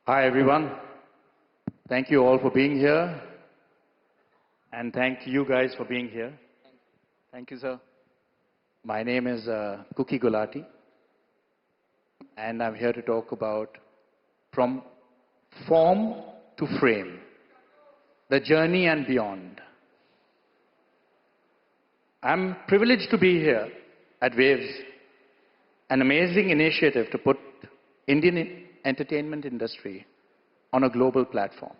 Hi everyone. Thank you all for being here. And thank you guys for being here. Thank you, sir. My name is Kuki Gulati. And I'm here to talk about from form to frame, the journey and beyond. I'm privileged to be here at Waves, an amazing initiative to put Indian entertainment industry on a global platform.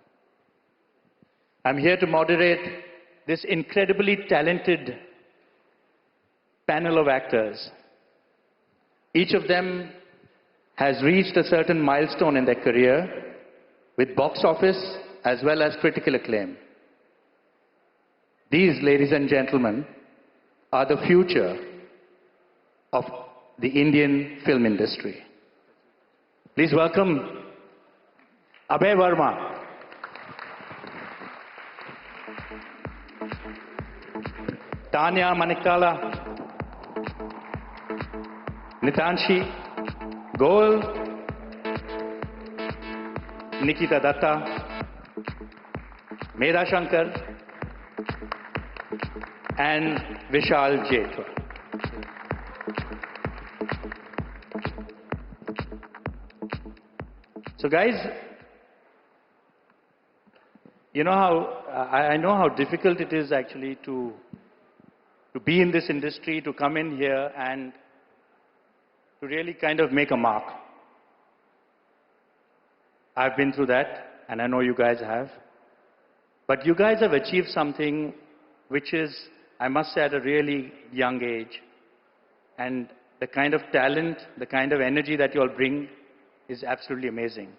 I'm here to moderate this incredibly talented panel of actors. Each of them has reached a certain milestone in their career with box office as well as critical acclaim. These, ladies and gentlemen, are the future of the Indian film industry. Please welcome Abhay Verma, Tanya Manikala, Nitanshi, Goel, Nikita Dutta, Medha Shankr, and Vishal Jethwa. So guys, you know how, I know how difficult it is actually to be in this industry, to come in here and to really kind of make a mark. I've been through that, and I know you guys have. But you guys have achieved something which is, I must say, at a really young age. And the kind of talent, the kind of energy that you all bring is absolutely amazing.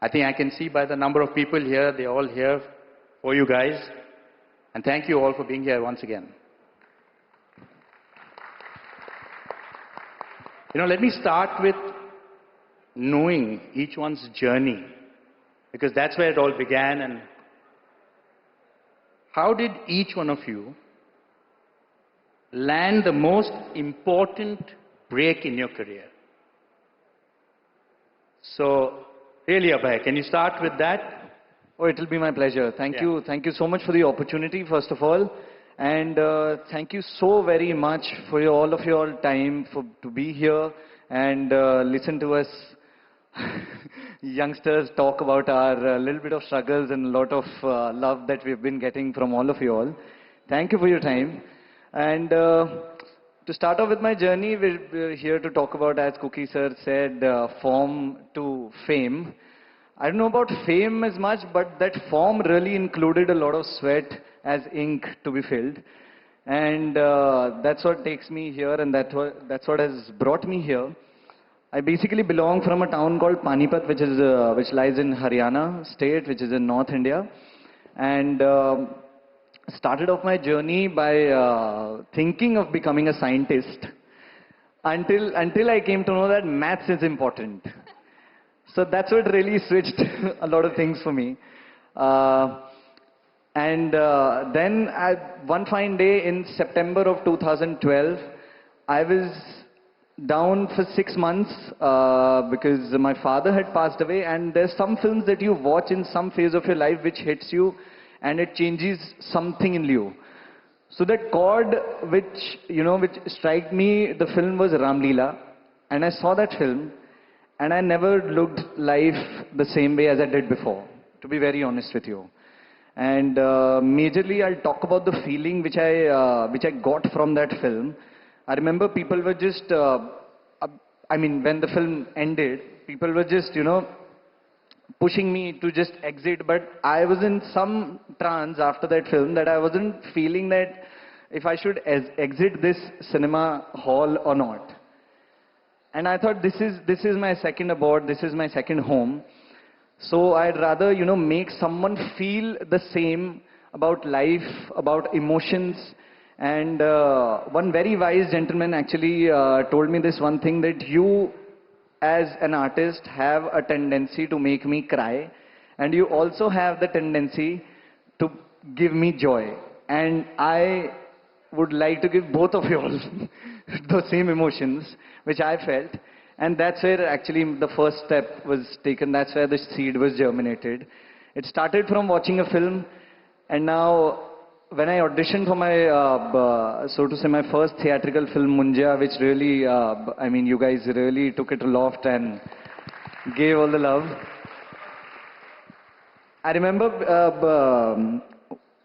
I think I can see by the number of people here, they're all here for you guys. And thank you all for being here once again. You know, let me start with knowing each one's journey, because that's where it all began. And how did each one of you land the most important break in your career? So, really, Abhay, can you start with that? Oh, it will be my pleasure. Thank you. Thank you so much for the opportunity, first of all. And thank you so very much for all of your time to be here and listen to us youngsters talk about our little bit of struggles and a lot of love that we've been getting from all of you all. Thank you for your time. And to start off with my journey, we're here to talk about, as Cookie sir said, form to fame. I don't know about fame as much, but that form really included a lot of sweat as ink to be filled. And that's what takes me here, and that's what has brought me here. I basically belong from a town called Panipat, which lies in Haryana state, which is in North India. And started off my journey by thinking of becoming a scientist until I came to know that maths is important. So that's what really switched a lot of things for me. Then one fine day in September of 2012, I was down for 6 months because my father had passed away, and there's some films that you watch in some phase of your life which hits you and it changes something in you. So that chord which struck me, the film was Ram Leela, and I saw that film and I never looked life the same way as I did before, to be very honest with you. And majorly I'll talk about the feeling which I got from that film. I remember people were just, when the film ended, people were just, pushing me to just exit, but I was in some trance after that film that I wasn't feeling that if I should exit this cinema hall or not. And I thought this is my second abode, this is my second home. So I'd rather, make someone feel the same about life, about emotions. And one very wise gentleman actually told me this one thing, that you as an artist have a tendency to make me cry, and you also have the tendency to give me joy. And I would like to give both of you all the same emotions which I felt. And that's where actually the first step was taken. That's where the seed was germinated. It started from watching a film, and now when I auditioned for my, so to say, my first theatrical film, Munja, which really, I mean, you guys really took it aloft and gave all the love. I remember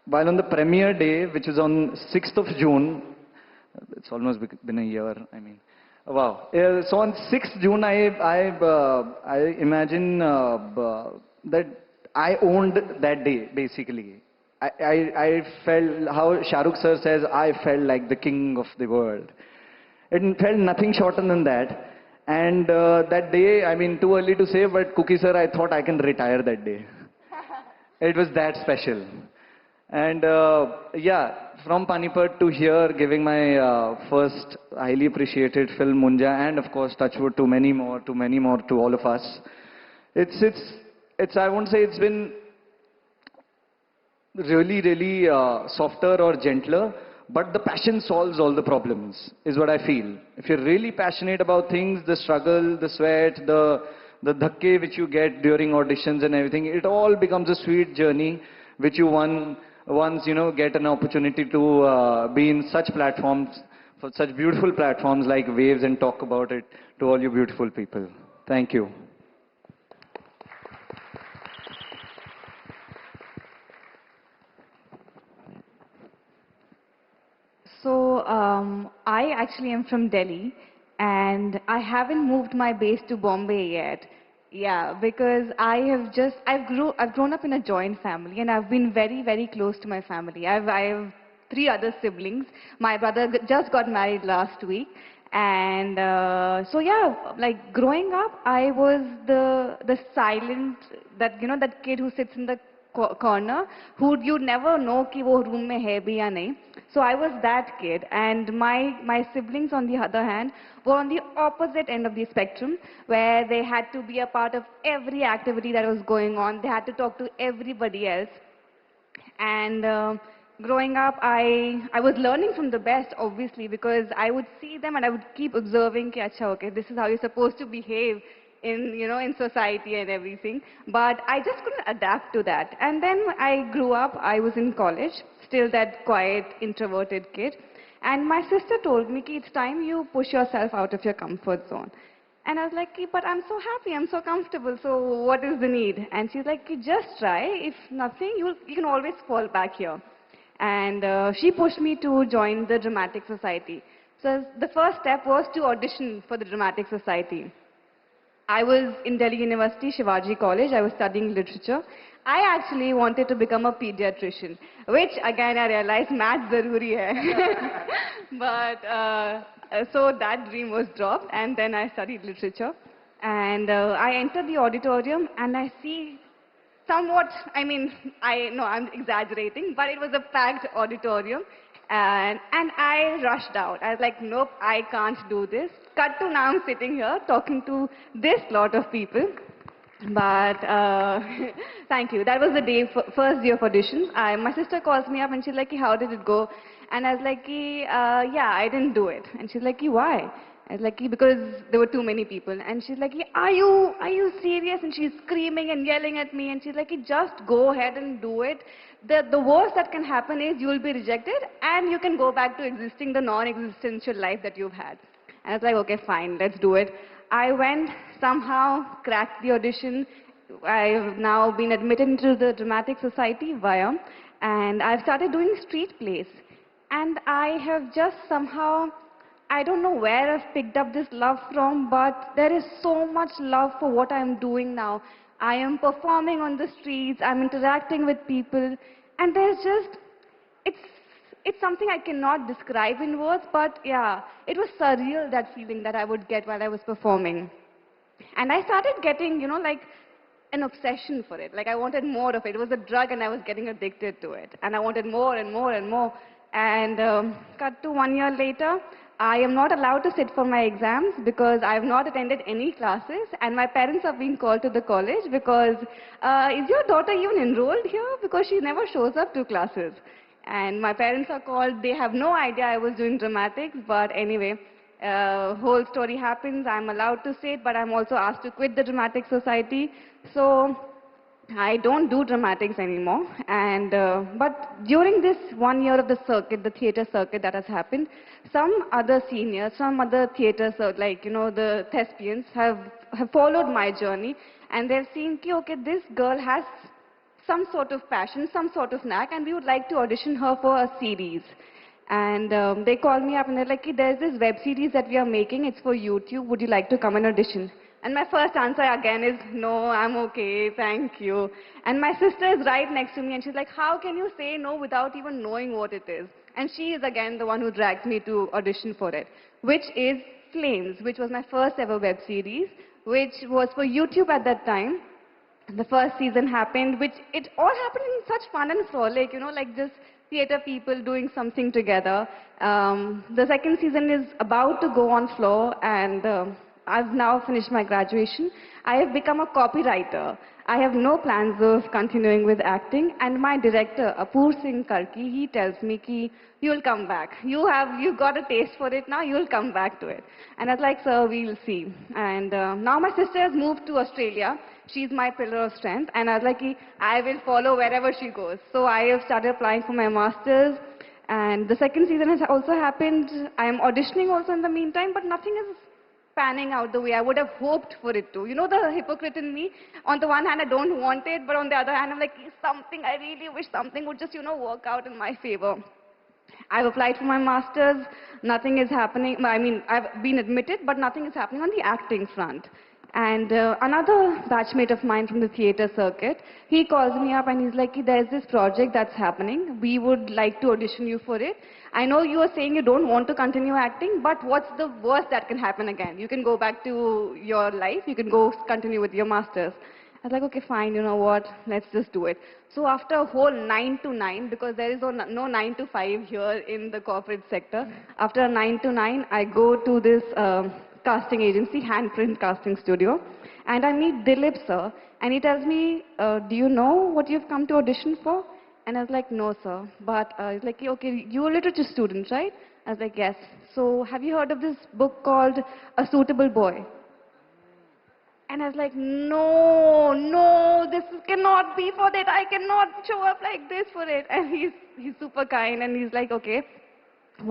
while on the premiere day, which was on 6th of June, it's almost been a year, I mean. Wow. So on 6th June, I imagine that I owned that day, basically. I felt, how Shah Rukh sir says, I felt like the king of the world. It felt nothing shorter than that. And that day, I mean, too early to say, but Cookie sir, I thought I can retire that day. It was that special. And yeah, from Panipat to here, giving my first highly appreciated film, Munja, and of course, Touchwood, to many more, to all of us. It's I won't say it's been really softer or gentler, but the passion solves all the problems, is what I feel. If you're really passionate about things, the struggle, the sweat, the dhakke which you get during auditions and everything, it all becomes a sweet journey, which you once, you know, get an opportunity to be in such platforms, for such beautiful platforms like Waves, and talk about it to all you beautiful people. Thank you. So, I actually am from Delhi, and I haven't moved my base to Bombay yet. Yeah, because I've grown up in a joint family, and I've been very close to my family. I have three other siblings. My brother just got married last week, and so yeah, like growing up, I was the silent, that kid who sits in the corner, who you never know कि वो room में है भी या नहीं. So I was that kid, and my siblings, on the other hand, were on the opposite end of the spectrum, where they had to be a part of every activity that was going on. They had to talk to everybody else. And growing up, I was learning from the best, obviously, because I would see them and I would keep observing, कि अच्छा, okay, this is how you're supposed to behave in society and everything. But I just couldn't adapt to that. And then I grew up, I was in college, still that quiet, introverted kid. And my sister told me, कि it's time you push yourself out of your comfort zone. And I was like, but I'm so happy, I'm so comfortable, so what is the need? And she's like, just try. If nothing, you can always fall back here. And she pushed me to join the Dramatic Society. So the first step was to audition for the Dramatic Society. I was in Delhi University, Shivaji College. I was studying literature. I actually wanted to become a pediatrician, which again I realized math zaruri hai. But so that dream was dropped, and then I studied literature. And I entered the auditorium, and I see somewhat, I mean, I'm exaggerating, but it was a packed auditorium. And I rushed out. I was like, nope, I can't do this. Cut to now I'm sitting here talking to this lot of people. But thank you. That was the first day of auditions. My sister calls me up and she's like, how did it go? And I was like, yeah, I didn't do it. And she's like, why? I was like, because there were too many people. And she's like, are you serious? And she's screaming and yelling at me. And she's like, just go ahead and do it. The worst that can happen is you will be rejected and you can go back to existing the non-existential life that you've had. And I was like, okay, fine, let's do it. I went, somehow cracked the audition. I've now been admitted into the Dramatic Society via, and I've started doing street plays. And I have just somehow, I don't know where I've picked up this love from, but there is so much love for what I'm doing now. I am performing on the streets, I'm interacting with people, and there's just, it's something I cannot describe in words, but yeah, it was surreal, that feeling that I would get while I was performing. And I started getting, like an obsession for it. Like I wanted more of it. It was a drug and I was getting addicted to it. And I wanted more and more and more. And cut to 1 year later, I am not allowed to sit for my exams because I have not attended any classes, and my parents are being called to the college because, is your daughter even enrolled here? Because she never shows up to classes. And my parents are called, they have no idea I was doing dramatics, but anyway. Whole story happens. I'm allowed to say it, but I'm also asked to quit the dramatic society. So I don't do dramatics anymore. And but during this 1 year of the circuit, the theater circuit that has happened, some other seniors, some other theaters, like the thespians, have followed my journey, and they've seen, ki, okay, this girl has some sort of passion, some sort of knack, and we would like to audition her for a series. And they called me up and they're like, "Ki, there's this web series that we are making. It's for YouTube. Would you like to come and audition?" And my first answer again is, "No, I'm okay, thank you." And my sister is right next to me and she's like, "How can you say no without even knowing what it is?" And she is again the one who dragged me to audition for it, which is Flames, which was my first ever web series, which was for YouTube at that time. The first season happened, which it all happened in such fun and frolic, like just theater people doing something together. The second season is about to go on floor, and I've now finished my graduation. I have become a copywriter. I have no plans of continuing with acting, and my director, Apoor Singh Karki, he tells me, ki, "You'll come back. You've got a taste for it now, you'll come back to it." And I was like, "Sir, we'll see." And now my sister has moved to Australia. She's my pillar of strength, and I was like, I will follow wherever she goes. So I have started applying for my master's, and the second season has also happened. I am auditioning also in the meantime, but nothing is panning out the way I would have hoped for it to. The hypocrite in me, on the one hand I don't want it, but on the other hand I'm like, I really wish something would just, work out in my favor. I've applied for my master's, nothing is happening. I mean, I've been admitted, but nothing is happening on the acting front. And another batchmate of mine from the theater circuit, he calls me up and he's like, "There's this project that's happening. We would like to audition you for it. I know you are saying you don't want to continue acting, but what's the worst that can happen again? You can go back to your life. You can go continue with your master's." I was like, "Okay, fine, you know what? Let's just do it." So after a whole 9 to 9, because there is no 9 to 5 here in the corporate sector, after a 9 to 9, I go to this casting agency, Handprint Casting Studio, and I meet Dilip sir, and he tells me, "Do you know what you've come to audition for?" And I was like, "No, sir." But he's like, "Okay, you're a literature student, right?" I was like, "Yes." "So have you heard of this book called A Suitable Boy?" And I was like, no, this cannot be for that. I cannot show up like this for it. And he's super kind, and he's like, "Okay,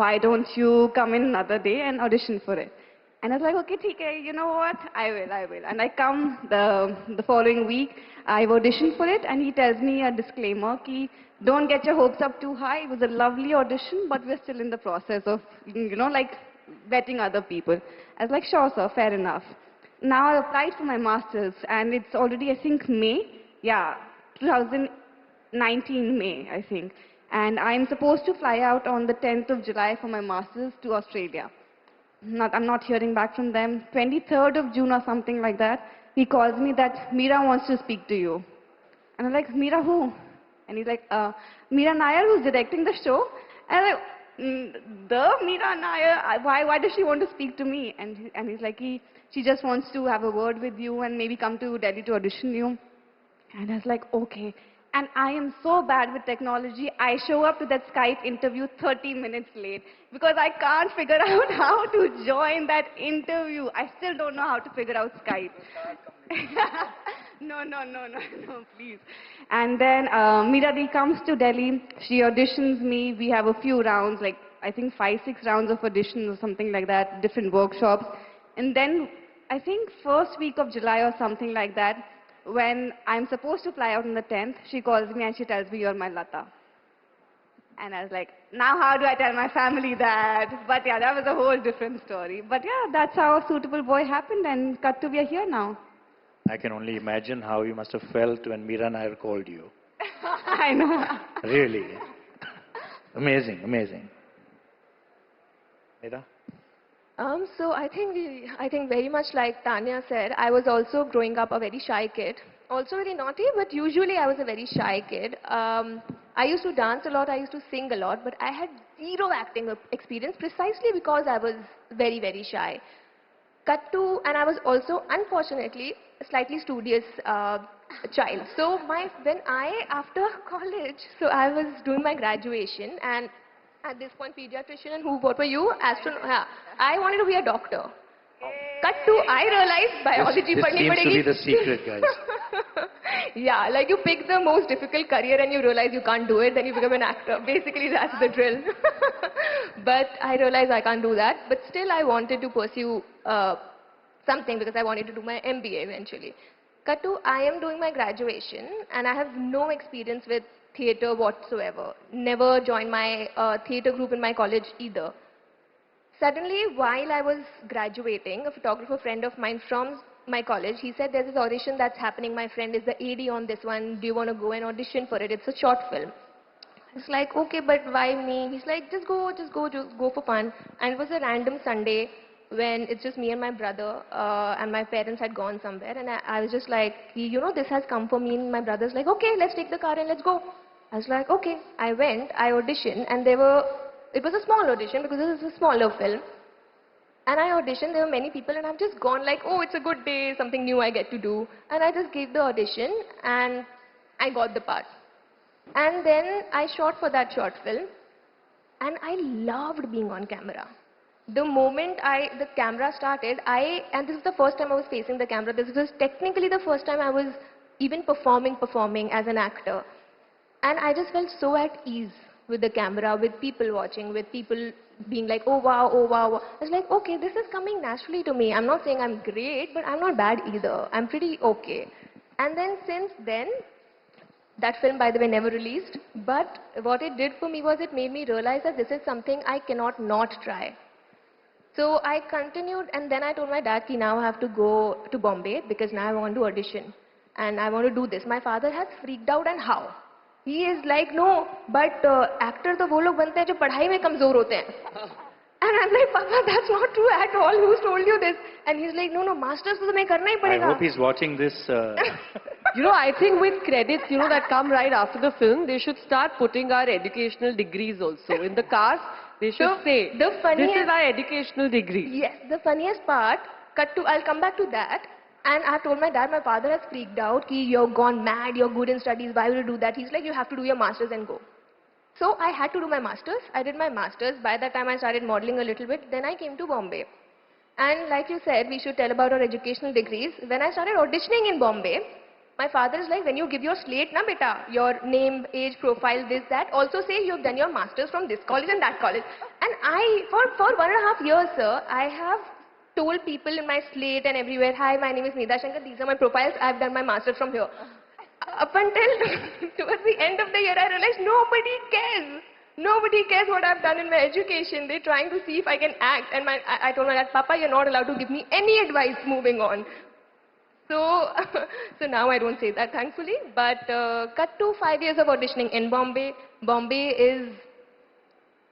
why don't you come in another day and audition for it?" And I was like, "Okay, TK, you know what? I will. And I come the following week. I've auditioned for it, and he tells me a disclaimer, ki, "Don't get your hopes up too high. It was a lovely audition, but we're still in the process of, like vetting other people." I was like, "Sure, sir, fair enough." Now I applied for my master's, and it's already, I think, May. Yeah, 2019 May, I think. And I'm supposed to fly out on the 10th of July for my master's to Australia. I'm not hearing back from them. 23rd of June or something like that, he calls me that Meera wants to speak to you. And I'm like, "Meera who?" And he's like, "Meera Nair, who's directing the show." And I'm like, "The Meera Nair? Why does she want to speak to me?" And he's like, "She just wants to have a word with you and maybe come to Delhi to audition you." And I was like, "Okay." And I am so bad with technology, I show up to that Skype interview 30 minutes late because I can't figure out how to join that interview. I still don't know how to figure out Skype. No, please. And then Meera Di comes to Delhi. She auditions me. We have a few rounds, like I think 5-6 rounds of auditions or something like that, different workshops. And then I think first week of July or something like that, when I'm supposed to fly out on the 10th, she calls me and she tells me, "You're my Lata." And I was like, now how do I tell my family that? But yeah, that was a whole different story. But yeah, that's how A Suitable Boy happened, and cut to we are here now. I can only imagine how you must have felt when Meera Nair called you. I know. Really. Amazing. Medha? So I think very much like Tanya said, I was also growing up a very shy kid. Also very naughty, but usually I was a very shy kid. I used to dance a lot, I used to sing a lot, but I had zero acting experience precisely because I was very, very shy. And I was also, unfortunately, a slightly studious child. So after college, so I was doing my graduation, and At this point, pediatrician, and who? What were you? Astronaut. Yeah. I wanted to be a doctor. Cut to, I realized biology This padni seems to padegi. be the secret, guys. Yeah, like you pick the most difficult career and you realize you can't do it, then you become an actor. Basically, that's the drill. But I realized I can't do that. But still, I wanted to pursue something because I wanted to do my MBA eventually. Cut to, I am doing my graduation and I have no experience with theatre whatsoever. Never joined my theatre group in my college either. Suddenly, while I was graduating, a photographer friend of mine from my college, he said, there's this audition that's happening. My friend is the AD on this one. Do you want to go and audition for it? It's a short film. It's like, okay, but why me? He's like, just go for fun. And it was a random Sunday when it's just me and my brother, and my parents had gone somewhere. And I was just like, you know, this has come for me. And my brother's like, okay, let's take the car and let's go. I was like, okay. I went, I auditioned, and it was a small audition because this is a smaller film. And I auditioned, there were many people, and I've just gone like, oh, it's a good day, something new I get to do. And I just gave the audition, and I got the part. And then I shot for that short film, and I loved being on camera. The moment the camera started, and this is the first time I was facing the camera, this was technically the first time I was even performing as an actor. And I just felt so at ease with the camera, with people watching, with people being like, oh wow, oh wow. I was like, okay, this is coming naturally to me. I'm not saying I'm great, but I'm not bad either. I'm pretty okay. And then since then, that film, by the way, never released. But what it did for me was it made me realize that this is something I cannot not try. So I continued, and then I told my dad, now I have to go to Bombay because now I want to audition. And I want to do this. My father has freaked out, and how? He is like, no, but actor to wo log bante hain jo padhai mein kamzor hote hain. And I'm like, Papa, that's not true at all. Who's told you this? And he's like, no, masters to tumhe karna hi I padega. hope he's watching this. You know, I think with credits, you know, that come right after the film, they should start putting our educational degrees also. In the cast, they should say, the funniest, this is our educational degree. Yes, the funniest part, I'll come back to that. And I told my dad, my father has freaked out, ki you're gone mad, you're good in studies, why will you do that? He's like, you have to do your masters and go. So I had to do my masters. I did my masters. By that time I started modeling a little bit. Then I came to Bombay. And like you said, we should tell about our educational degrees. When I started auditioning in Bombay, my father is like, when you give your slate, na beta, your name, age, profile, this, that, also say you've done your masters from this college and that college. And for 1.5 years, sir, I have told people in my slate and everywhere, hi, my name is Medha Shankr, these are my profiles, I've done my masters from here. Up until towards the end of the year, I realized nobody cares. Nobody cares what I've done in my education. They're trying to see if I can act. And I told my dad, Papa, you're not allowed to give me any advice moving on. So, so now I don't say that, thankfully. But cut to 5 years of auditioning in Bombay. Bombay is,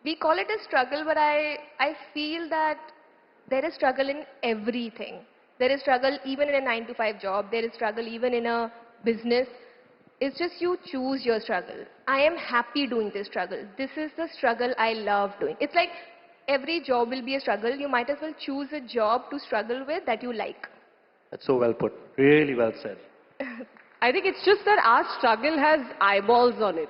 we call it a struggle, but I feel that there is struggle in everything. There is struggle even in a 9-to-5 job. There is struggle even in a business. It's just you choose your struggle. I am happy doing this struggle. This is the struggle I love doing. It's like every job will be a struggle. You might as well choose a job to struggle with that you like. That's so well put. Really well said. I think it's just that our struggle has eyeballs on it,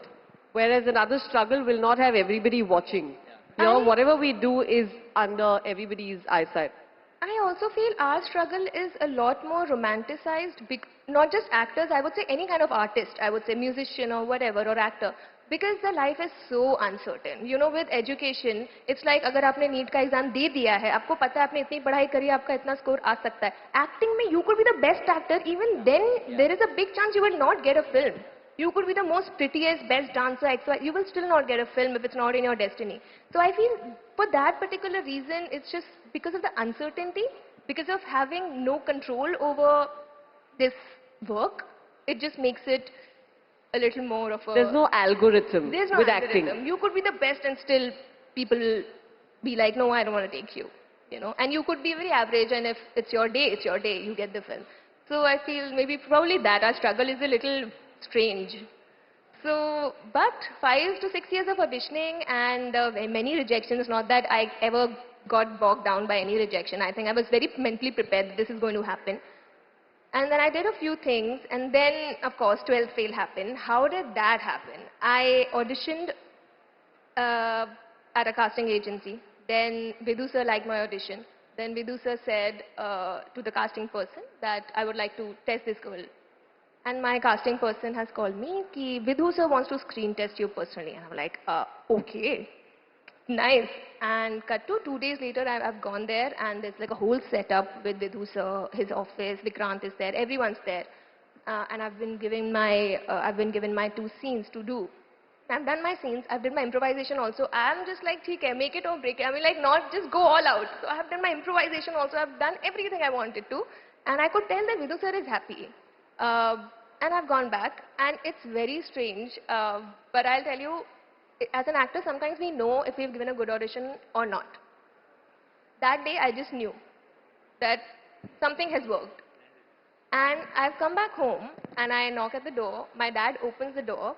whereas another struggle will not have everybody watching. You know, whatever we do is under everybody's eyesight. I also feel our struggle is a lot more romanticized, not just actors, I would say any kind of artist, I would say musician or whatever, or actor. Because the life is so uncertain. You know, with education, it's like अगर आपने NEET का exam दे दिया है, आपको पता है आपने इतनी पढ़ाई करी, आपका इतना score आ सकता है. Acting में you could be the best actor, even then there is a big chance you will not get a film. You could be the most prettiest, best dancer, you will still not get a film if it's not in your destiny. So I feel for that particular reason, it's just because of the uncertainty, because of having no control over this work, it just makes it a little more of a... There's no algorithm with acting. You could be the best and still people will be like, no, I don't want to take you. You know, and you could be very average, and if it's your day, you get the film. So I feel maybe probably that our struggle is a little strange. So, but 5 to 6 years of auditioning and many rejections, not that I ever got bogged down by any rejection. I think I was very mentally prepared that this is going to happen. And then I did a few things, and then, of course, 12th fail happened. How did that happen? I auditioned, at a casting agency. Then Vidhu sir liked my audition. Then Vidhu sir said to the casting person that I would like to test this girl. And my casting person has called me ki Vidhu sir wants to screen test you personally. And I'm like, okay, nice. And cut to 2 days later, I've gone there and there's like a whole setup with Vidhu sir, his office, Vikrant is there, everyone's there. And I've been given my 2 scenes to do. I've done my scenes, I've done my improvisation also. I'm just like, theek hai, make it or break it. I mean, like, not just go all out. So I've done my improvisation also. I've done everything I wanted to. And I could tell that Vidhu sir is happy. And I've gone back. And it's very strange. But I'll tell you, as an actor, sometimes we know if we've given a good audition or not. That day, I just knew that something has worked. And I've come back home and I knock at the door. My dad opens the door.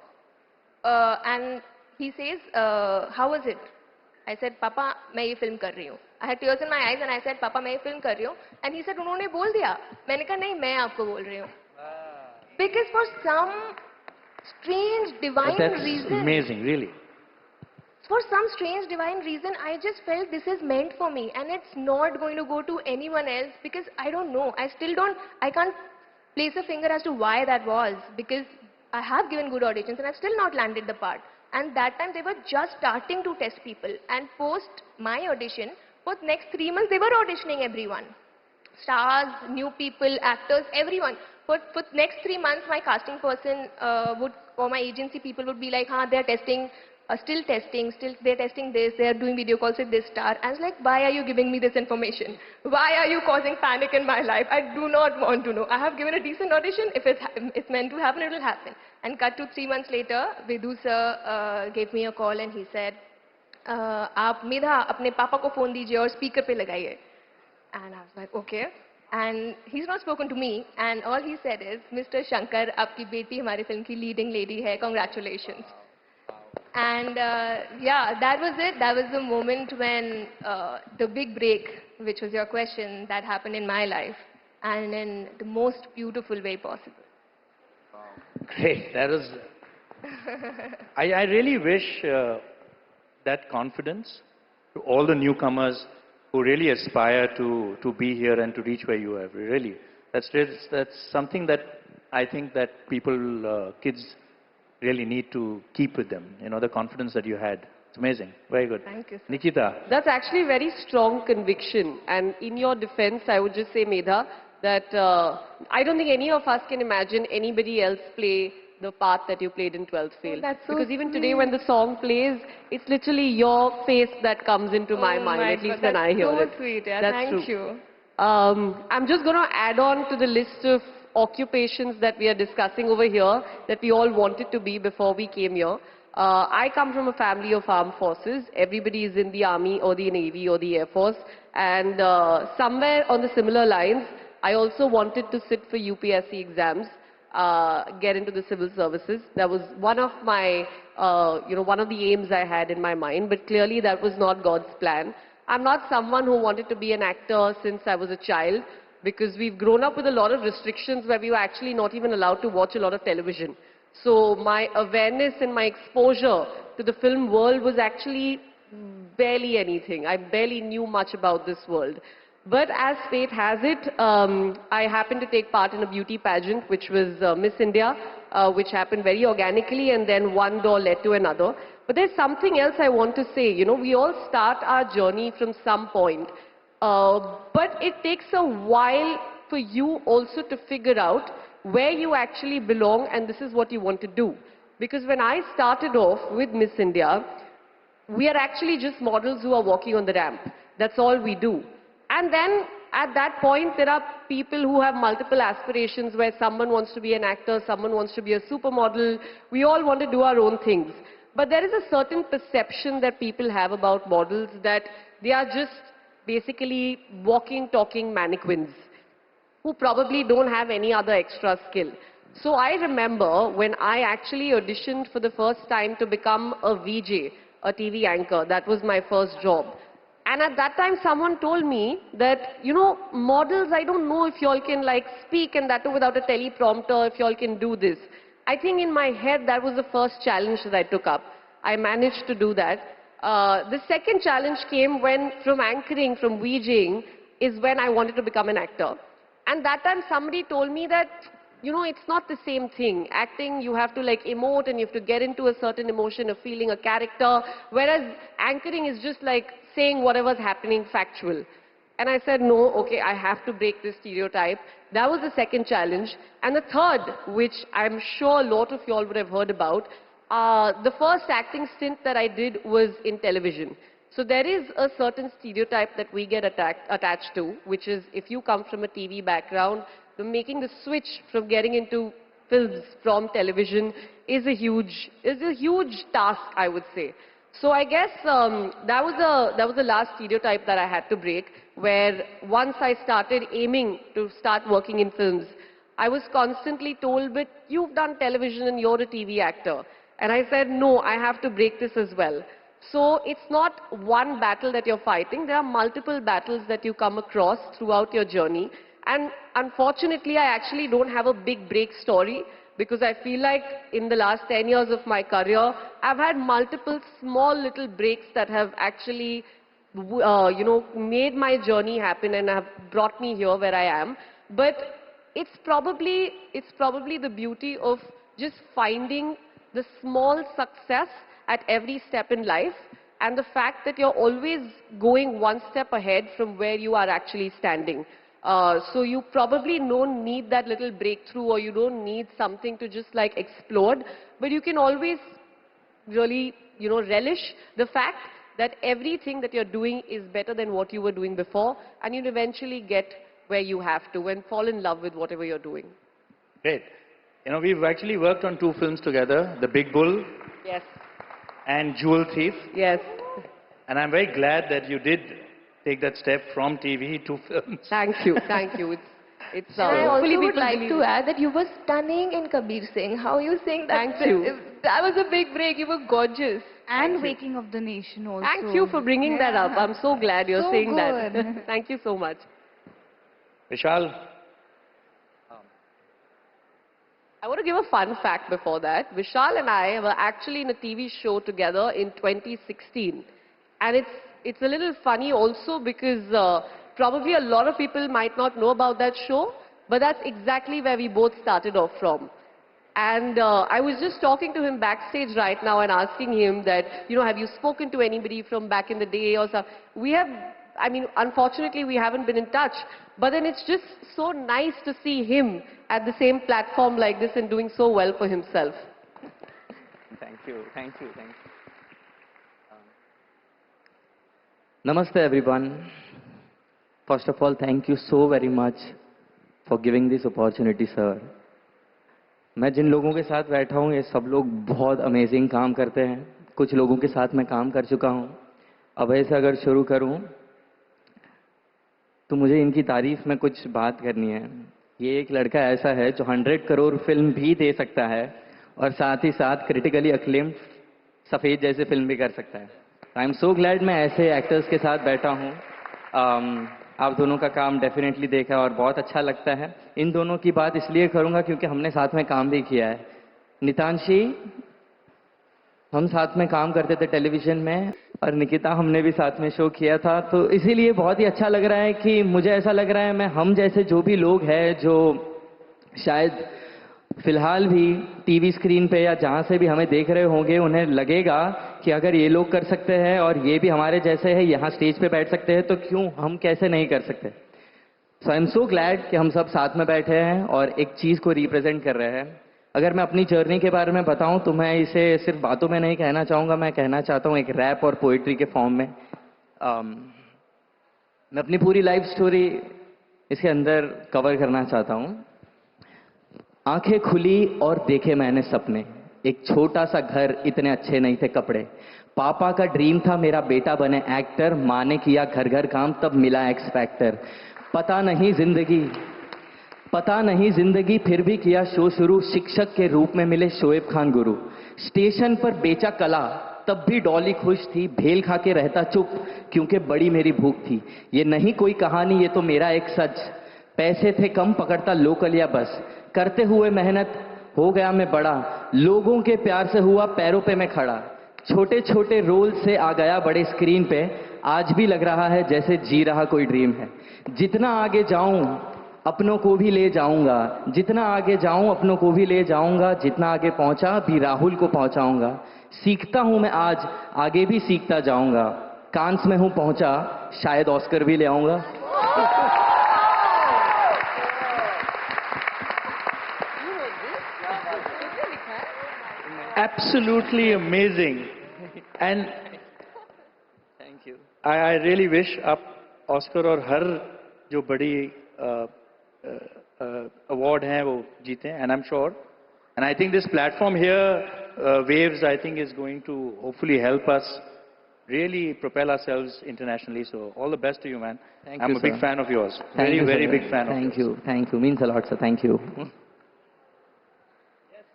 And he says, how was it? I said, Papa, मैं ये film कर रही हूँ. I had tears in my eyes and I said, Papa, मैं ये film कर रही हूँ. And he said, उन्होंने बोल दिया. मैंने कहा, नहीं, मैं आपको बोल रही हूँ. Because for some strange divine reason. That's amazing, really. For some strange divine reason, I just felt this is meant for me. And it's not going to go to anyone else because I don't know. I can't place a finger as to why that was. Because I have given good auditions and I've still not landed the part. And that time they were just starting to test people. And post my audition, for the next 3 months, they were auditioning everyone. Stars, new people, actors, everyone. For next 3 months, my casting person or my agency people would be like, they're testing, still they're testing this, they're doing video calls with this star. I was like, why are you giving me this information? Why are you causing panic in my life? I do not want to know. I have given a decent audition. If it's meant to happen, it will happen. And cut to 3 months later, Vidhu sir gave me a call and he said, आप मेधा अपने पापा को phone दीजिए और speaker पे लगाइए. And I was like, okay. And he's not spoken to me. And all he said is, Mr. Shankar, आपकी बेटी हमारे film की leading lady है. Congratulations. And yeah, that was it. That was the moment when the big break, which was your question, that happened in my life. And in the most beautiful way possible. Great. That was... I really wish that confidence to all the newcomers who really aspire to be here and to reach where you have. Really. That's something that I think that people, kids, really need to keep with them. You know, the confidence that you had. It's amazing. Very good. Thank you, sir. Nikita. That's actually very strong conviction. And in your defense, I would just say, Medha, that I don't think any of us can imagine anybody else play the part that you played in 12th Fail. Oh, that's so because even sweet. today when the song plays, it's literally your face that comes into my mind, at least when I hear it. That's so sweet. Yeah, That's thank true. you. I'm just going to add on to the list of occupations that we are discussing over here that we all wanted to be before we came here. I come from a family of armed forces. Everybody is in the army or the navy or the air force. And somewhere on the similar lines, I also wanted to sit for UPSC exams, get into the civil services. That was one of my, one of the aims I had in my mind. But clearly that was not God's plan. I'm not someone who wanted to be an actor since I was a child, because we've grown up with a lot of restrictions where we were actually not even allowed to watch a lot of television. So my awareness and my exposure to the film world was actually barely anything. I barely knew much about this world. But as fate has it, I happened to take part in a beauty pageant, which was Miss India, which happened very organically, and then one door led to another. But there's something else I want to say. You know, we all start our journey from some point. But it takes a while for you also to figure out where you actually belong and this is what you want to do. Because when I started off with Miss India, we are actually just models who are walking on the ramp. That's all we do. And then at that point, there are people who have multiple aspirations where someone wants to be an actor, someone wants to be a supermodel. We all want to do our own things. But there is a certain perception that people have about models that they are just basically walking, talking mannequins who probably don't have any other extra skill. So I remember when I actually auditioned for the first time to become a VJ, a TV anchor. That was my first job. And at that time, someone told me that, you know, models, I don't know if y'all can like speak and that too without a teleprompter, if y'all can do this. I think in my head, that was the first challenge that I took up. I managed to do that. The second challenge came when from anchoring, from VJing, is when I wanted to become an actor. And that time somebody told me that, you know, it's not the same thing. Acting, you have to like emote and you have to get into a certain emotion of feeling a character, whereas anchoring is just like saying whatever's happening factual. And I said, no, okay, I have to break this stereotype. That was the second challenge. And the third, which I'm sure a lot of you all would have heard about, the first acting stint that I did was in television. So there is a certain stereotype that we get attached to, which is if you come from a TV background, making the switch from getting into films from television is a huge task, I would say. So I guess that was the last stereotype that I had to break, where once I started aiming to start working in films, I was constantly told, but you've done television and you're a TV actor. And I said, no, I have to break this as well. So it's not one battle that you're fighting. There are multiple battles that you come across throughout your journey. And unfortunately, I actually don't have a big break story, because I feel like in the last 10 years of my career, I've had multiple small little breaks that have actually, you know, made my journey happen and have brought me here where I am. But it's probably the beauty of just finding the small success at every step in life, and the fact that you're always going one step ahead from where you are actually standing. So you probably don't need that little breakthrough, or you don't need something to just like explode, but you can always really, you know, relish the fact that everything that you're doing is better than what you were doing before, and you'll eventually get where you have to and fall in love with whatever you're doing. Great. You know, we've actually worked on 2 films together, The Big Bull. Yes. And Jewel Thief. Yes. And I'm very glad that you did take that step from TV to films. Thank you, thank you. It's and I also hopefully would like to add that you were stunning in Kabir Singh. How are you saying that? Thank you. That was a big break. You were gorgeous. And Waking of the Nation also. Thank you for bringing that up. I'm so glad you're So saying good. that. Thank you so much. Vishal, I want to give a fun fact before that. Vishal and I were actually in a TV show together in 2016. And it's a little funny also because probably a lot of people might not know about that show, but that's exactly where we both started off from. And I was just talking to him backstage right now and asking him that, you know, have you spoken to anybody from back in the day or something? We have, I mean, unfortunately we haven't been in touch, but then it's just so nice to see him at the same platform like this and doing so well for himself. Thank you, thank you, thank you. Namaste everyone. First of all, thank you so very much for giving this opportunity, sir. मैं जिन लोगों के साथ बैठा हूँ, ये सब लोग बहुत अमेजिंग काम करते हैं. कुछ लोगों के साथ मैं काम कर चुका हूँ. अभय से अगर शुरू करूँ, तो मुझे इनकी तारीफ में कुछ बात करनी है. ये एक लड़का ऐसा है जो 100 करोड़ फिल्म भी दे सकता है और साथ ही साथ क्रिटिकली अक्लेम्ड सफ़ेद जैसे फिल्म भी कर सकता है. आई एम सो ग्लैड मैं ऐसे एक्टर्स के साथ बैठा हूँ. आप दोनों का काम डेफिनेटली देखा और बहुत अच्छा लगता है. इन दोनों की बात इसलिए करूँगा क्योंकि हमने साथ में काम भी किया है. नितांशी, हम साथ में काम करते थे टेलीविज़न में, और निकिता हमने भी साथ में शो किया था. तो इसीलिए बहुत ही अच्छा लग रहा है कि मुझे ऐसा लग रहा है मैं हम जैसे जो भी लोग हैं जो शायद फिलहाल भी टीवी स्क्रीन पे या जहाँ से भी हमें देख रहे होंगे, उन्हें लगेगा कि अगर ये लोग कर सकते हैं और ये भी हमारे जैसे हैं यहाँ स्टेज पे बैठ सकते हैं, तो क्यों हम कैसे नहीं कर सकते. सो आई एम सो ग्लैड कि हम सब साथ में बैठे हैं और एक चीज़ को रिप्रेजेंट कर रहे हैं. अगर मैं अपनी जर्नी के बारे में बताऊं तो मैं इसे सिर्फ बातों में नहीं कहना चाहूँगा, मैं कहना चाहता हूँ एक रैप और पोइट्री के फॉर्म में. मैं अपनी पूरी लाइफ स्टोरी इसके अंदर कवर करना चाहता हूँ. आंखें खुली और देखे मैंने सपने, एक छोटा सा घर, इतने अच्छे नहीं थे कपड़े. पापा का ड्रीम था मेरा बेटा बने एक्टर, माँ ने किया घर घर काम तब मिला एक्स फैक्टर. पता नहीं जिंदगी फिर भी किया शो शुरू, शिक्षक के रूप में मिले शोएब खान गुरु. स्टेशन पर बेचा कला तब भी डॉली खुश थी, भेल खा के रहता चुप क्योंकि बड़ी मेरी भूख थी. ये नहीं कोई कहानी, ये तो मेरा एक सच. पैसे थे कम, पकड़ता लोकल या बस, करते हुए मेहनत हो गया मैं बड़ा, लोगों के प्यार से हुआ पैरों पे मैं खड़ा. छोटे छोटे रोल से आ गया बड़े स्क्रीन पे, आज भी लग रहा है जैसे जी रहा कोई ड्रीम है। जितना आगे जाऊं अपनों को भी ले जाऊंगा, जितना आगे जाऊं अपनों को भी ले जाऊंगा, जितना आगे पहुंचा भी राहुल को पहुंचाऊंगा। सीखता हूं मैं आज, आगे भी सीखता जाऊंगा। कांस में हूं पहुंचा, शायद ऑस्कर भी ले आऊंगा। Absolutely amazing. And thank you. I really wish आप ऑस्कर और हर जो बड़ी award हैं वो जीतें. And I'm sure. And I think this platform here, Waves, I think is going to hopefully help us really propel ourselves internationally. So all the best to you, man. Thank I'm you, a big sir. fan of yours. Thank Very, you, very sir. big fan of yours. Thank you. Thank you. Means a lot, sir. Thank you.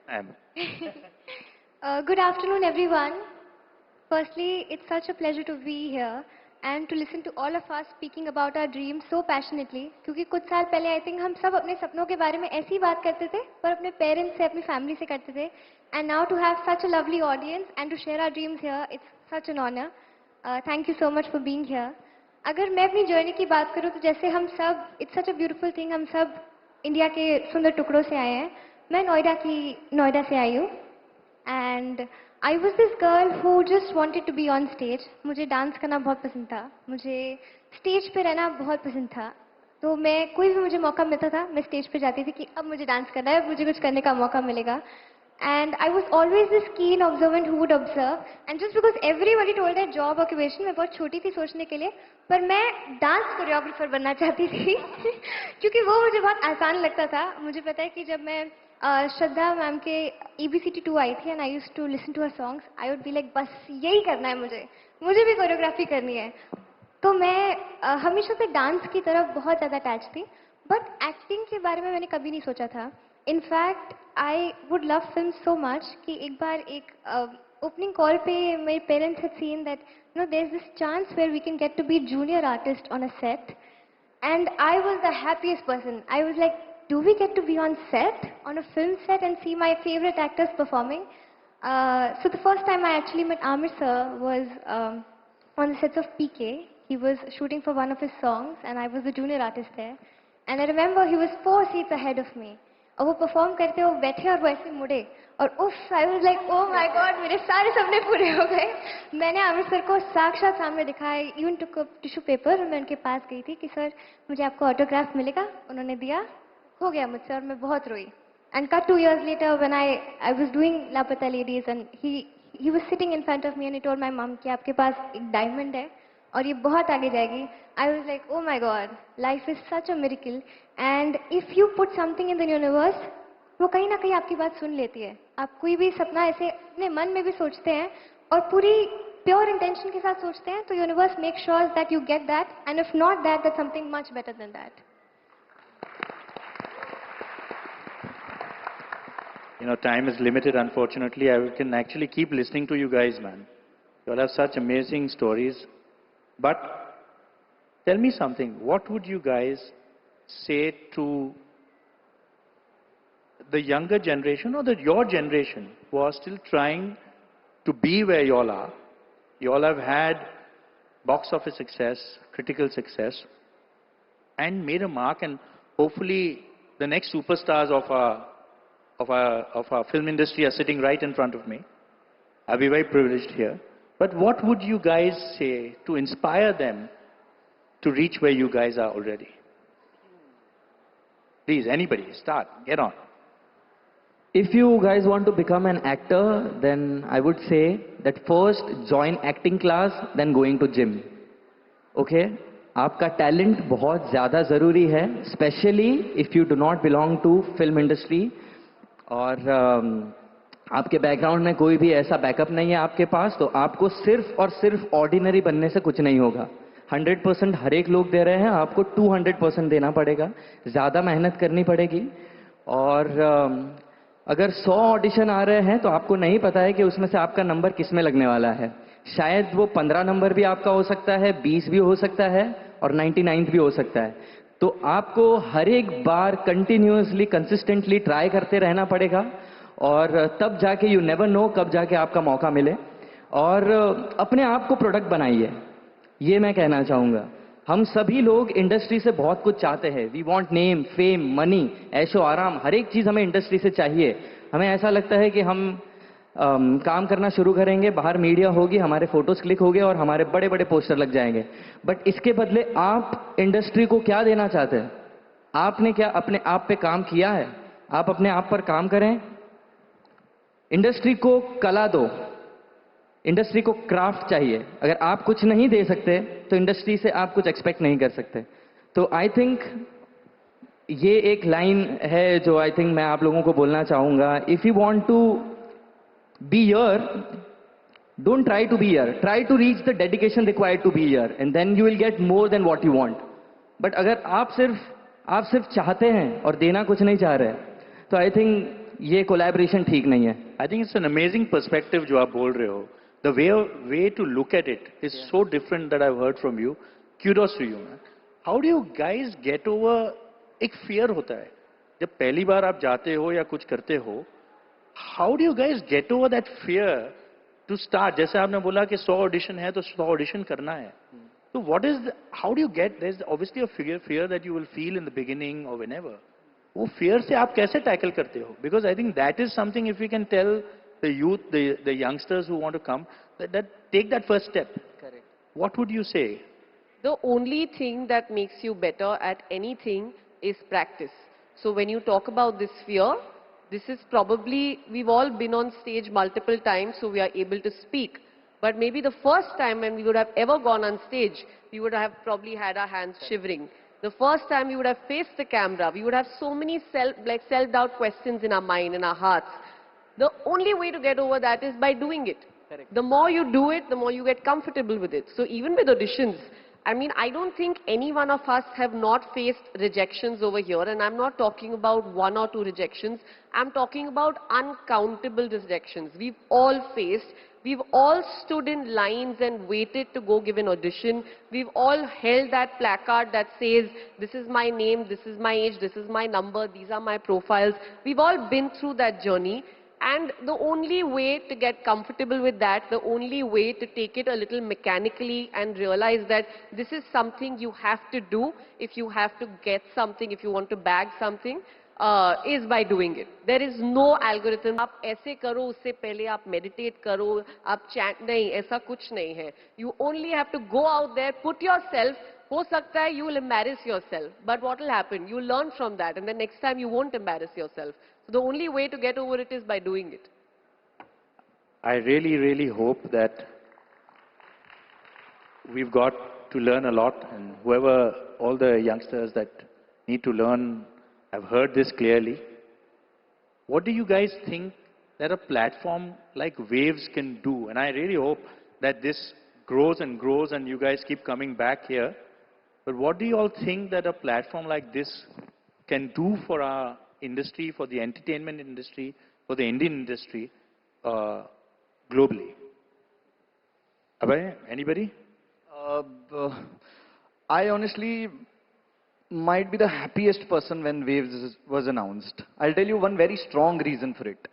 Ma'am. Good afternoon, everyone. Firstly, it's such a pleasure to be here and to listen to all of us speaking about our dreams so passionately. क्योंकि कुछ साल पहले I think हम सब अपने सपनों के बारे में ऐसी ही बात करते थे, पर अपने पेरेंट्स से, अपनी फैमिली से करते थे. And now to have such a lovely audience and to share our dreams here, it's such an honor. Thank you so much for being here. अगर मैं अपनी जर्नी की बात करूँ तो जैसे हम सब, it's such a beautiful thing, हम सब इंडिया के सुंदर टुकड़ों से आए हैं. मैं नोएडा से आई हूँ. And I was this girl who just wanted to be on stage. मुझे डांस करना बहुत पसंद था, मुझे स्टेज पे रहना बहुत पसंद था. तो मैं कोई भी मुझे मौका मिलता था, मैं स्टेज पे जाती थी कि अब मुझे डांस करना है, मुझे कुछ करने का मौका मिलेगा. And I was always this keen observant who would observe. And just because everybody told their job occupation, मैं बहुत छोटी थी सोचने के लिए, पर मैं डांस कोरियोग्राफर बनना चाहती थी क्योंकि वो मुझे बहुत आसान लगता था. मुझे पता है कि जब मैं श्रद्धा मैम के EBCT 2 आई थी and I used to listen to her songs, I would be like बस यही करना है मुझे भी कोरियोग्राफी करनी है. तो मैं हमेशा से डांस की तरफ बहुत ज़्यादा अटैच थी, बट एक्टिंग के बारे में मैंने कभी नहीं सोचा था. In fact I would love film so much कि एक बार एक ओपनिंग कॉल पे मेरे parents had seen that there is this chance where we can get to be junior artist on a set, and I was the happiest person. I was like, do we get to be on set, on a film set, and see my favorite actors performing? So the first time I actually met Amir sir was on the sets of PK. He was shooting for one of his songs and I was the junior artist there. And I remember he was 4 seats ahead of me. और वो perform करते वो बैठे और वो ऐसे मुड़े और उफ, आई was like oh my God, मेरे सारे सपने पूरे हो गए. मैंने आमिर सर को साक्षात सामने दिखाया, इवन टुक टिश्यू पेपर, और मैं उनके पास गई थी कि सर मुझे आपको ऑटोग्राफ मिलेगा. उन्होंने दिया, हो गया मुझसे और मैं बहुत रोई. And cut 2 years later when I was doing लापता ladies and he was sitting in front of me and he told my mom कि आपके पास एक डायमंड है और ये बहुत आगे जाएगी. I was like, oh my god, life is such a miracle, and if you put something in the universe, वो कहीं ना कहीं आपकी बात सुन लेती है. आप कोई भी सपना ऐसे अपने मन में भी सोचते हैं और पूरी प्योर इंटेंशन के साथ सोचते हैं, तो universe make sure that you get that, and if not that, that's something much better than that. You know, time is limited, unfortunately. I can actually keep listening to you guys, man. You all have such amazing stories. But tell me something. What would you guys say to the younger generation or your generation who are still trying to be where you all are? You all have had box office success, critical success, and made a mark, and hopefully the next superstars of our film industry are sitting right in front of me. I'll be very privileged here. But what would you guys say to inspire them to reach where you guys are already? Please, anybody, start, get on. If you guys want to become an actor, then I would say that first join acting class, then going to gym. Okay? आपका talent बहुत ज़्यादा ज़रूरी है, specially if you do not belong to film industry, और आपके background में कोई भी ऐसा बैकअप नहीं है आपके पास, तो आपको सिर्फ और सिर्फ ऑर्डिनरी बनने से कुछ नहीं होगा. 100% हर एक लोग दे रहे हैं, आपको 200% देना पड़ेगा, ज़्यादा मेहनत करनी पड़ेगी. और अगर 100 ऑडिशन आ रहे हैं तो आपको नहीं पता है कि उसमें से आपका नंबर किस में लगने वाला है. शायद वो 15 नंबर भी आपका हो सकता है, 20 भी हो सकता है, और 99 भी हो सकता है. तो आपको हर एक बार कंटिन्यूअसली, कंसिस्टेंटली ट्राई करते रहना पड़ेगा, और तब जाके यू नेवर नो कब जाके आपका मौका मिले. और अपने आप को प्रोडक्ट बनाइए, ये मैं कहना चाहूँगा। हम सभी लोग इंडस्ट्री से बहुत कुछ चाहते हैं। We want name, fame, money, ऐशो आराम, हर एक चीज़ हमें इंडस्ट्री से चाहिए। हमें ऐसा लगता है कि हम काम करना शुरू करेंगे, बाहर मीडिया होगी, हमारे फोटोज क्लिक होंगे और हमारे बड़े बड़े पोस्टर लग जाएंगे। बट इसके बदले आप इंडस्ट्री को क्या देना चाहते हैं? आपने क्या अपने आप पे काम किया है? आप अपने आप पर काम करें। इंडस्ट्री को कला दो, इंडस्ट्री को क्राफ्ट चाहिए। अगर आप कुछ नहीं दे सकते तो इंडस्ट्री से आप कुछ एक्सपेक्ट नहीं कर सकते। तो आई थिंक ये एक लाइन है जो आई थिंक मैं आप लोगों को बोलना चाहूंगा। If you want to be here, don't try to be here, try to reach the dedication required to be here, and then you will get more than what you want. But अगर आप सिर्फ चाहते हैं और देना कुछ नहीं चाह रहे, तो आई थिंक ये कोलैबोरेशन ठीक नहीं है। I think it's an amazing perspective जो आप बोल रहे हो. The way to look at it is so different that I've heard from you. Kudos to you, man. How do you guys get over एक fear होता है जब पहली बार आप जाते हो या कुछ करते हो? How do you guys get over that fear to start? जैसे आपने बोला कि 100 ऑडिशन है तो 100 ऑडिशन करना है. So what is how do you get? There's obviously a fear that you will feel in the beginning or whenever. वो fear से आप कैसे tackle करते हो? Because I think that is something if we can tell the youth, the youngsters who want to come, that take that first step. Correct. What would you say? The only thing that makes you better at anything is practice. So when you talk about this fear, this is probably, we've all been on stage multiple times, so we are able to speak. But maybe the first time when we would have ever gone on stage, we would have probably had our hands shivering. The first time we would have faced the camera, we would have so many self-doubt questions in our mind, in our hearts. The only way to get over that is by doing it. Correct. The more you do it, the more you get comfortable with it. So even with auditions, I mean, I don't think any one of us have not faced rejections over here, and I'm not talking about 1 or 2 rejections. I'm talking about uncountable rejections. We've all faced. We've all stood in lines and waited to go give an audition. We've all held that placard that says, this is my name, this is my age, this is my number, these are my profiles. We've all been through that journey. And the only way to get comfortable with that, the only way to take it a little mechanically and realize that this is something you have to do if you have to get something, if you want to bag something, is by doing it. There is no algorithm. आप ऐसे करो, उससे पहले आप meditate करो, आप chant नहीं, ऐसा कुछ नहीं है. You only have to go out there, put yourself. हो सकता है you will embarrass yourself, but what will happen? You learn from that, and the next time you won't embarrass yourself. So the only way to get over it is by doing it. I really, really hope that we've got to learn a lot, and whoever, all the youngsters that need to learn have heard this clearly. What do you guys think that a platform like Waves can do? And I really hope that this grows and grows and you guys keep coming back here. But what do you all think that a platform like this can do for our industry, for the entertainment industry, for the Indian industry globally? Abhay, anybody? I honestly might be the happiest person when Waves was announced. I'll tell you one very strong reason for it.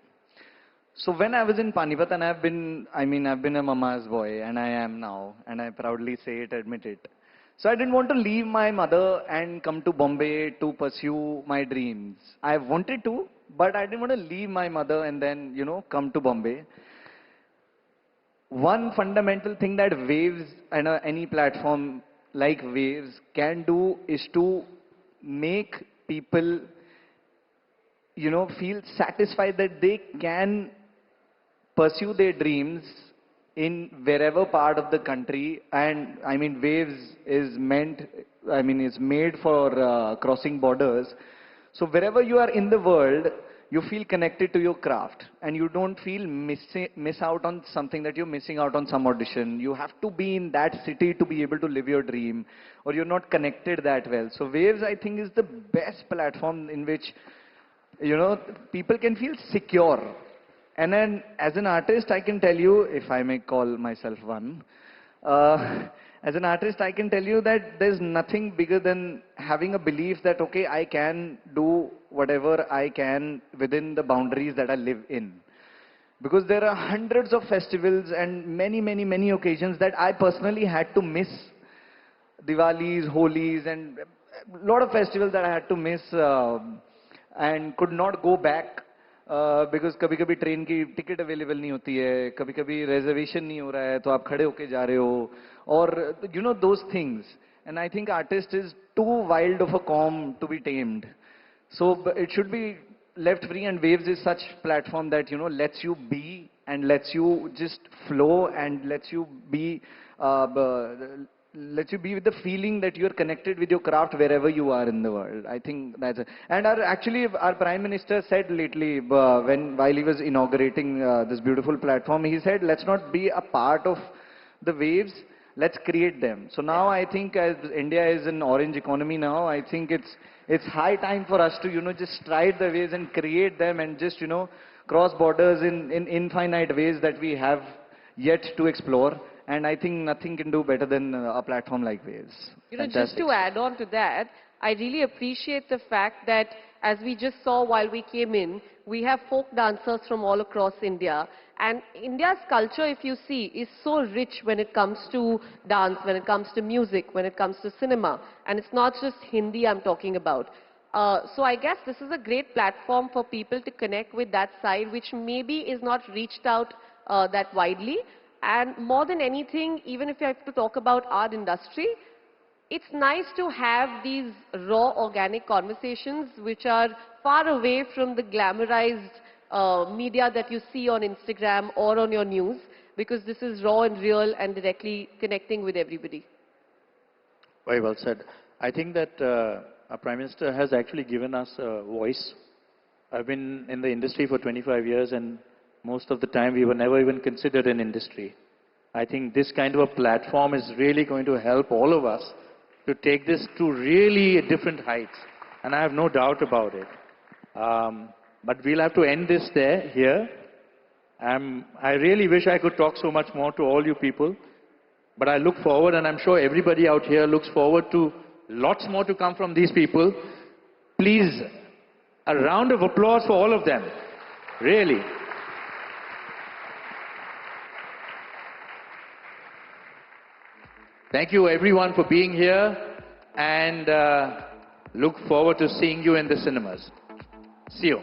So when I was in Panipat, and I've been a mama's boy, and I am now, and I proudly say it, admit it. So I didn't want to leave my mother and come to Bombay to pursue my dreams. I wanted to, but I didn't want to leave my mother and then, come to Bombay. One fundamental thing that Waves and any platform like Waves can do is to make people, feel satisfied that they can pursue their dreams in wherever part of the country. And I mean, Waves is made for crossing borders. So wherever you are in the world, you feel connected to your craft, and you don't feel miss out on something that you're missing out on some audition. You have to be in that city to be able to live your dream, or you're not connected that well. So Waves, I think, is the best platform in which, people can feel secure. And then, as an artist, I can tell you, if I may call myself one, as an artist, I can tell you that there's nothing bigger than having a belief that, okay, I can do whatever I can within the boundaries that I live in. Because there are hundreds of festivals and many occasions that I personally had to miss. Diwalis, Holis, and a lot of festivals that I had to miss and could not go back because कभी-कभी train की ticket available नहीं होती है, कभी-कभी reservation नहीं हो रहा है, तो आप खड़े होके जा रहे हो, और you know those things. And I think artist is too wild of a comm to be tamed. So it should be left free, and Waves is such platform that, you know, lets you be and lets you just flow and lets you be with the feeling that you're connected with your craft wherever you are in the world. I think that's it. And our Prime Minister said lately, while he was inaugurating this beautiful platform, he said, let's not be a part of the waves, let's create them. So now I think as India is an orange economy now, I think it's high time for us to, you know, just stride the waves and create them and just, you know, cross borders in infinite ways that we have yet to explore. And I think nothing can do better than a platform like Waves. You know, just to add on to that, I really appreciate the fact that, as we just saw while we came in, we have folk dancers from all across India. And India's culture, if you see, is so rich when it comes to dance, when it comes to music, when it comes to cinema. And it's not just Hindi I'm talking about. So I guess this is a great platform for people to connect with that side, which maybe is not reached out that widely. And more than anything, even if you have to talk about art industry, it's nice to have these raw, organic conversations which are far away from the glamorized media that you see on Instagram or on your news, because this is raw and real and directly connecting with everybody. Very well said. I think that our Prime Minister has actually given us a voice. I've been in the industry for 25 years, and most of the time we were never even considered an industry. I think this kind of a platform is really going to help all of us to take this to really different heights. And I have no doubt about it. But we'll have to end this here. I really wish I could talk so much more to all you people. But I look forward, and I'm sure everybody out here looks forward to lots more to come from these people. Please, a round of applause for all of them. Really. Thank you everyone for being here, and look forward to seeing you in the cinemas. See you.